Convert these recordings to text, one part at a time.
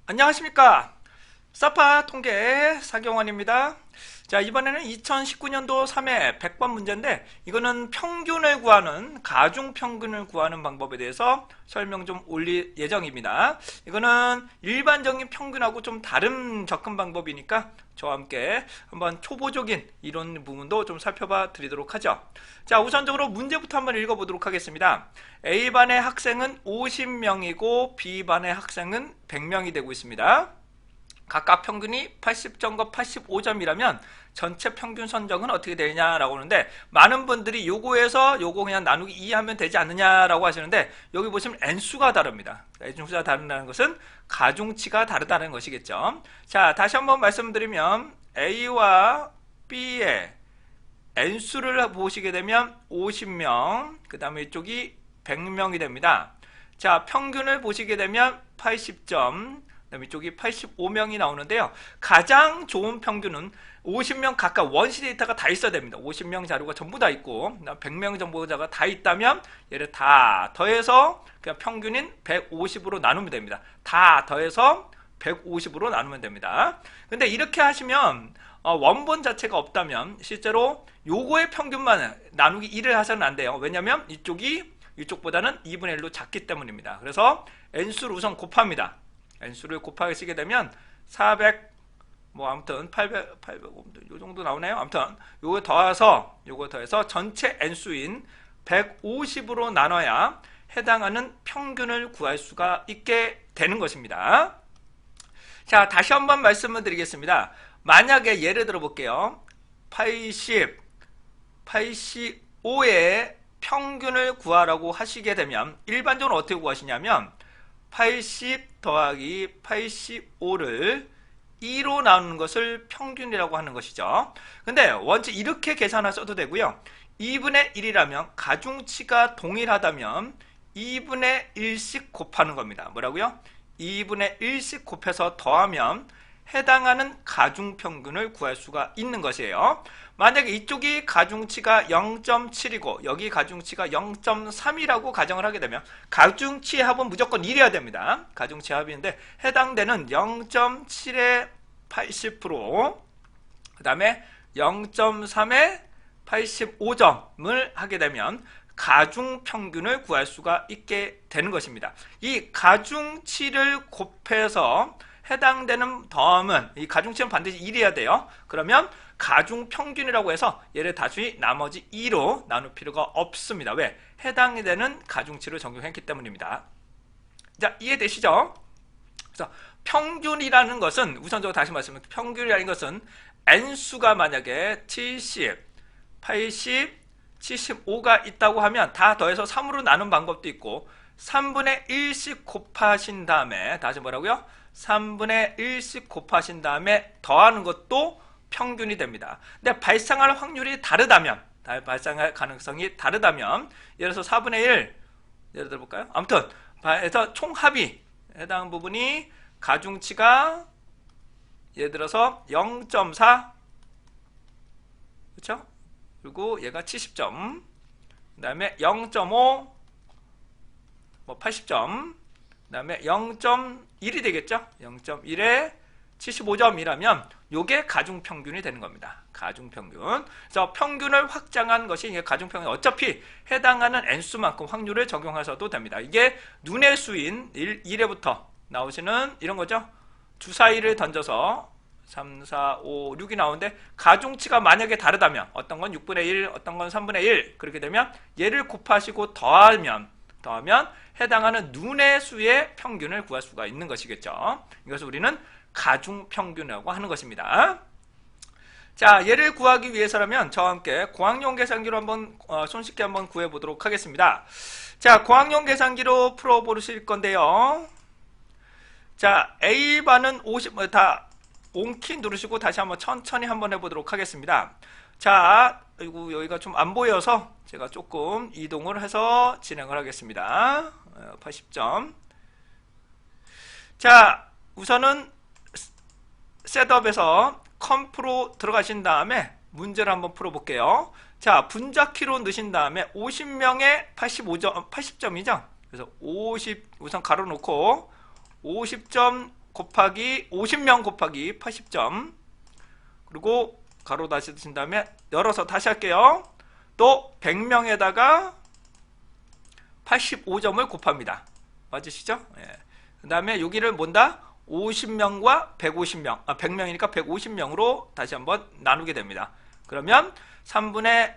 안녕하십니까. 사파 통계 사경원입니다. 자, 이번에는 2019년도 3회 100번 문제인데, 이거는 평균을 구하는, 가중평균을 구하는 방법에 대해서 설명 좀 올릴 예정입니다. 이거는 일반적인 평균하고 좀 다른 접근 방법이니까 저와 함께 한번 초보적인 이론 부분도 좀 살펴봐 드리도록 하죠. 자, 우선적으로 문제부터 한번 읽어보도록 하겠습니다. A반의 학생은 50명이고 B반의 학생은 100명이 되고 있습니다. 각각 평균이 80점과 85점이라면 전체 평균 선정은 어떻게 되냐라고 하는데, 많은 분들이 요거에서 요거 그냥 나누기 2 하면 되지 않느냐라고 하시는데, 여기 보시면 n수가 다릅니다. n수가 다르다는 것은 가중치가 다르다는 것이겠죠. 자, 다시 한번 말씀드리면 A와 B의 n수를 보시게 되면 50명, 그 다음에 이쪽이 100명이 됩니다. 자, 평균을 보시게 되면 80점, 그다음에 이쪽이 85명이 나오는데요. 가장 좋은 평균은 50명 각각 원시 데이터가 다 있어야 됩니다. 50명 자료가 전부 다 있고 100명 정보자가 다 있다면 얘를 다 더해서 그냥 평균인 150으로 나누면 됩니다. 다 더해서 150으로 나누면 됩니다. 근데 이렇게 하시면 원본 자체가 없다면 실제로 요거의 평균만 나누기 1을 하셔는 안 돼요. 왜냐면 이쪽이 이쪽보다는 2분의 1로 작기 때문입니다. 그래서 n수를 우선 곱합니다. n수를 곱하시게 되면 400, 뭐 아무튼 800, 요 정도 나오네요. 아무튼 요거 더해서 전체 n수인 150으로 나눠야 해당하는 평균을 구할 수가 있게 되는 것입니다. 자, 다시 한번 말씀을 드리겠습니다. 만약에 예를 들어 볼게요. 80, 85의 평균을 구하라고 하시게 되면 일반적으로 어떻게 구하시냐면 80 더하기 85를 2로 나누는 것을 평균이라고 하는 것이죠. 근데 원체 이렇게 계산하셔도 되고요. 2분의 1이라면 가중치가 동일하다면 2분의 1씩 곱하는 겁니다. 뭐라고요? 2분의 1씩 곱해서 더하면 해당하는 가중평균을 구할 수가 있는 것이에요. 만약에 이쪽이 가중치가 0.7이고 여기 가중치가 0.3이라고 가정을 하게 되면 가중치의 합은 무조건 1이어야 됩니다. 가중치의 합인데 해당되는 0.7의 80%, 그 다음에 0.3의 85점을 하게 되면 가중평균을 구할 수가 있게 되는 것입니다. 이 가중치를 곱해서 해당되는 더함은, 이 가중치는 반드시 1이어야 돼요. 그러면 가중평균이라고 해서 얘를 다시 나머지 2로 나눌 필요가 없습니다. 왜? 해당이 되는 가중치를 적용했기 때문입니다. 자, 이해되시죠? 그래서 평균이라는 것은, 우선적으로 다시 말씀드리면 평균이라는 것은 n수가 만약에 70, 80, 75가 있다고 하면 다 더해서 3으로 나눈 방법도 있고 3분의 1씩 곱하신 다음에, 다시 뭐라고요? 3분의 1씩 곱하신 다음에 더하는 것도 평균이 됩니다. 근데 발생할 확률이 다르다면, 발생할 가능성이 다르다면, 예를 들어서 4분의 1, 예를 들어 볼까요? 아무튼 해서 총합이 해당 부분이 가중치가 예를 들어서 0.4, 그렇죠? 그리고 얘가 70점, 그 다음에 0.5, 뭐 80점, 그 다음에 0.1이 되겠죠? 0.1에 75점이라면 요게 가중평균이 되는 겁니다. 가중평균. 그래서 평균을 확장한 것이 이게 가중평균. 어차피 해당하는 n수만큼 확률을 적용하셔도 됩니다. 이게 눈의 수인 1회부터 나오시는 이런 거죠. 주사위를 던져서 3, 4, 5, 6이 나오는데 가중치가 만약에 다르다면 어떤 건 6분의 1, 어떤 건 3분의 1 그렇게 되면 얘를 곱하시고 더하면 해당하는 눈의 수의 평균을 구할 수가 있는 것이겠죠. 이것을 우리는 가중평균이라고 하는 것입니다. 자, 얘를 구하기 위해서라면 저와 함께 고학용 계산기로 한번 손쉽게 한번 구해 보도록 하겠습니다. 자, 고학용 계산기로 풀어 보실 건데요. 자, A반은 50, 다 온키 누르시고 다시 한번 천천히 한번 해보도록 하겠습니다. 자, 그리고 여기가 좀 안 보여서 제가 조금 이동을 해서 진행을 하겠습니다. 80점. 자, 우선은 셋업에서 컴프로 들어가신 다음에 문제를 한번 풀어볼게요. 자, 분자키로 넣으신 다음에 50명에 85점, 80점이죠? 그래서 50, 우선 가로 놓고 50점 곱하기 50명 곱하기 80점, 그리고 가로 다시 드신 다음에 열어서 다시 할게요. 또 100명에다가 85점을 곱합니다. 맞으시죠? 예. 그 다음에 여기를 뭔다? 50명과 150명, 100명이니까 150명으로 다시 한번 나누게 됩니다. 그러면 3분의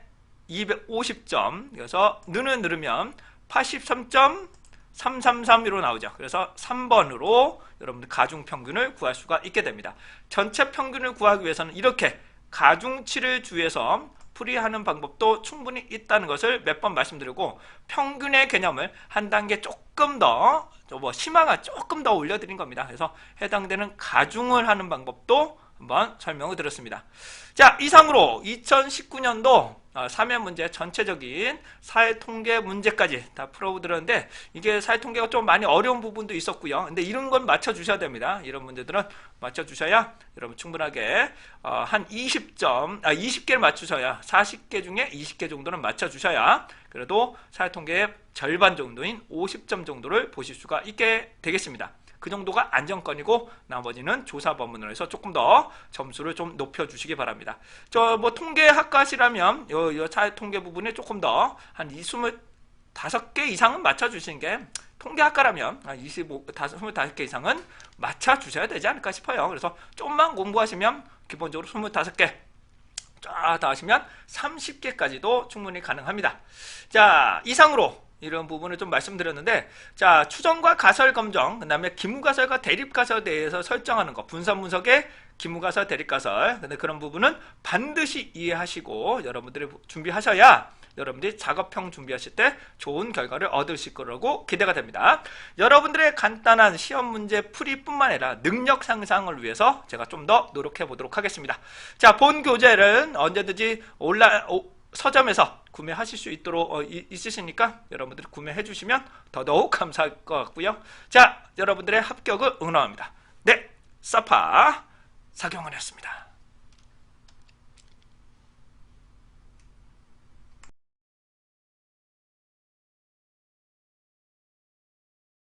250점, 그래서 는을 누르면 83.333으로 나오죠. 그래서 3번으로 여러분들 가중평균을 구할 수가 있게 됩니다. 전체 평균을 구하기 위해서는 이렇게 가중치를 주해서 풀이하는 방법도 충분히 있다는 것을 몇 번 말씀드리고, 평균의 개념을 한 단계 조금 더 심화가 조금 더 올려드린 겁니다. 그래서 해당되는 가중을 하는 방법도 한번 설명을 드렸습니다. 자, 이상으로 2019년도 3회 문제 전체적인 사회통계 문제까지 다 풀어드렸는데, 이게 사회통계가 좀 많이 어려운 부분도 있었고요. 근데 이런 건 맞춰주셔야 됩니다. 이런 문제들은 맞춰주셔야 여러분 충분하게 한 20개를 맞추셔야, 40개 중에 20개 정도는 맞춰주셔야 그래도 사회통계의 절반 정도인 50점 정도를 보실 수가 있게 되겠습니다. 그 정도가 안정권이고, 나머지는 조사 범문으로 해서 조금 더 점수를 좀 높여주시기 바랍니다. 통계학과시라면 요 사회통계 부분에 조금 더 한 25개 이상은 맞춰주시는 게, 통계학과라면 25개 이상은 맞춰주셔야 되지 않을까 싶어요. 그래서 조금만 공부하시면 기본적으로 25개 쫙 다 하시면 30개까지도 충분히 가능합니다. 자, 이상으로 이런 부분을 좀 말씀드렸는데, 자, 추정과 가설 검정, 그 다음에 기무가설과 대립가설에 대해서 설정하는 거, 분산 분석의 기무가설, 대립가설, 근데 그런 부분은 반드시 이해하시고 여러분들이 준비하셔야 여러분들이 작업형 준비하실 때 좋은 결과를 얻으실 거라고 기대가 됩니다. 여러분들의 간단한 시험 문제 풀이뿐만 아니라 능력 상상을 위해서 제가 좀 더 노력해 보도록 하겠습니다. 자, 본 교재는 언제든지 서점에서 구매하실 수 있도록 있으시니까 여러분들이 구매해 주시면 더더욱 감사할 것 같고요. 자, 여러분들의 합격을 응원합니다. 네, 사파 사경원이었습니다.